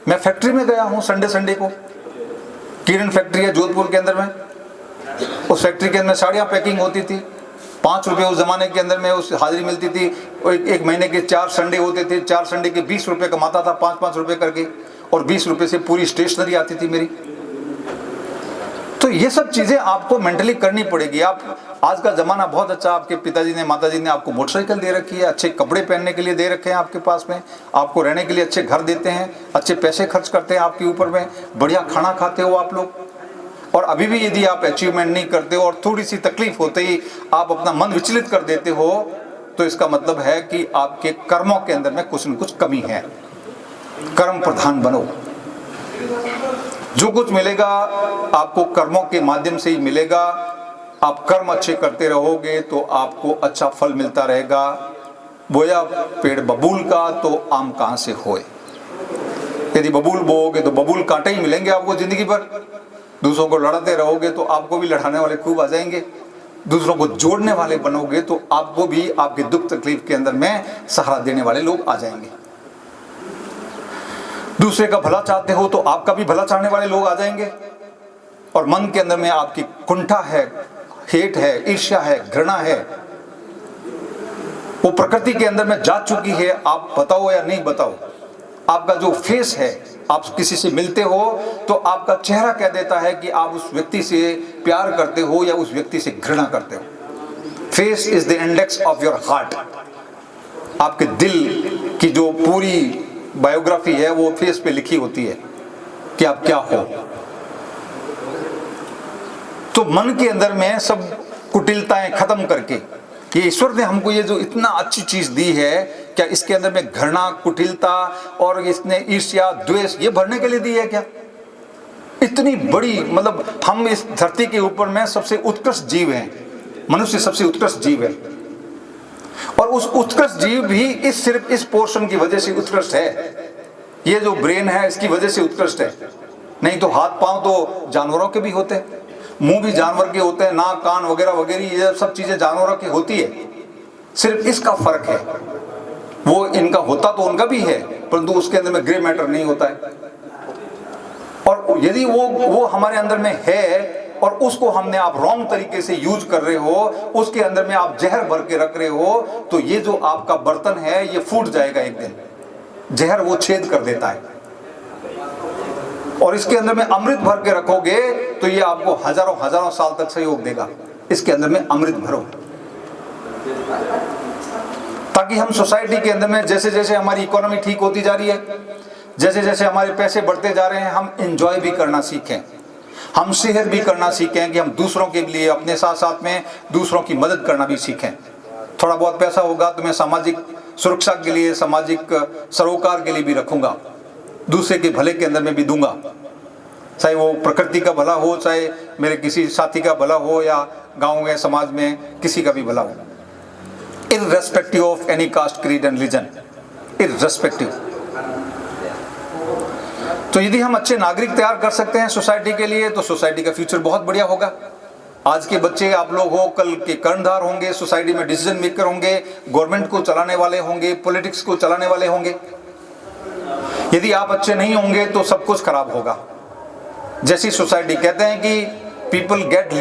मैं फैक्ट्री में गया हूँ संडे को, किरण फैक्ट्री है जोधपुर के अंदर में। उस फैक्ट्री के अंदर साड़ियाँ पैकिंग होती थी, 5 रुपये उस ज़माने के अंदर में उस हाजिरी मिलती थी। और एक महीने के 4 संडे होते थे, 4 संडे के 20 रुपये कमाता था, 5-5 रुपये करके, और 20 रुपये से पूरी स्टेशनरी आती थी मेरी। तो ये सब चीज़ें आपको मेंटली करनी पड़ेगी। आप आज का ज़माना बहुत अच्छा, आपके पिताजी ने माताजी ने आपको मोटरसाइकिल दे रखी है, अच्छे कपड़े पहनने के लिए दे रखे हैं आपके पास में, आपको रहने के लिए अच्छे घर देते हैं, अच्छे पैसे खर्च करते हैं आपके ऊपर में, बढ़िया खाना खाते हो आप लोग। और अभी भी यदि आप अचीवमेंट नहीं करते हो और थोड़ी सी तकलीफ होते ही आप अपना मन विचलित कर देते हो, तो इसका मतलब है कि आपके कर्मों के अंदर में कुछ न कुछ कमी है। कर्म प्रधान बनो। जो कुछ मिलेगा आपको कर्मों के माध्यम से ही मिलेगा। आप कर्म अच्छे करते रहोगे तो आपको अच्छा फल मिलता रहेगा। बोया पेड़ बबूल का तो आम कहाँ से होए। यदि बबूल बोओगे तो बबूल कांटे ही मिलेंगे आपको जिंदगी भर। दूसरों को लड़ाते रहोगे तो आपको भी लड़ाने वाले खूब आ जाएंगे। दूसरों को जोड़ने वाले बनोगे तो आपको भी आपके दुख तकलीफ के अंदर में सहारा देने वाले लोग आ जाएंगे। दूसरे का भला चाहते हो तो आपका भी भला चाहने वाले लोग आ जाएंगे। और मन के अंदर में आपकी कुंठा है, हेट है, ईर्ष्या है, घृणा है, वो प्रकृति के अंदर में जा चुकी है। आप बताओ या नहीं बताओ, आपका जो फेस है, आप किसी से मिलते हो तो आपका चेहरा कह देता है कि आप उस व्यक्ति से प्यार करते हो या उस व्यक्ति से घृणा करते हो। Face is the index of your heart. आपके दिल की जो पूरी बायोग्राफी है वो फेस पे लिखी होती है कि आप क्या हो। तो मन के अंदर में सब कुटिलताएं खत्म करके, ये ईश्वर ने हमको ये जो इतना अच्छी चीज दी है, क्या इसके अंदर में घृणा, कुटिलता और इसने ईर्ष्या, द्वेष ये भरने के लिए दी है क्या? इतनी बड़ी, मतलब हम इस धरती के ऊपर में सबसे उत्कृष्ट जीव हैं। मनुष्य सबसे उत्कृष्ट जीव है और उस उत्कृष्ट जीव भी सिर्फ इस पोर्शन की वजह से उत्कृष्ट है। ये जो ब्रेन है इसकी वजह से उत्कृष्ट है। नहीं तो हाथ पांव तो जानवरों के भी होते हैं, मुंह भी जानवर के होते हैं, नाक कान वगैरह वगैरह ये सब चीजें जानवरों की होती है। सिर्फ इसका फर्क है, वो इनका होता तो उनका भी है परंतु उसके अंदर में ग्रे मैटर नहीं होता है। और यदि वो हमारे अंदर में है और उसको हमने आप रॉन्ग तरीके से यूज कर रहे हो, उसके अंदर में आप जहर भर के रख रहे हो, तो ये जो आपका बर्तन है ये फूट जाएगा एक दिन। जहर वो छेद कर देता है। और इसके अंदर में अमृत भर के रखोगे तो ये आपको हजारों हजारों साल तक सहयोग देगा। इसके अंदर में अमृत भरो, ताकि हम सोसाइटी के अंदर में जैसे जैसे हमारी इकोनॉमी ठीक होती जा रही है, जैसे जैसे हमारे पैसे बढ़ते जा रहे हैं, हम एंजॉय भी करना सीखें, हम शेयर भी करना सीखें कि हम दूसरों के लिए अपने साथ साथ में दूसरों की मदद करना भी सीखें। थोड़ा बहुत पैसा होगा तो मैं सामाजिक सुरक्षा के लिए, सामाजिक सरोकार के लिए भी रखूंगा, दूसरे के भले के अंदर में भी दूंगा। चाहे वो प्रकृति का भला हो, चाहे मेरे किसी साथी का भला हो, या गाँव में समाज में किसी का भी भला हो, irrespective of any caste, creed and religion, irrespective. तो यदि हम अच्छे नागरिक तैयार कर सकते हैं सोसाइटी के लिए तो सोसाइटी का फ्यूचर बहुत बढ़िया होगा। आज के बच्चे आप लोग हो, कल के कर्णधार होंगे, सोसाइटी में डिसीजन मेकर होंगे, गवर्नमेंट को चलाने वाले होंगे, पॉलिटिक्स को चलाने वाले होंगे। यदि आप अच्छे नहीं होंगे तो सब कुछ खराब होगा। जैसी सोसाइटी कहते हैं कि पीपल गेट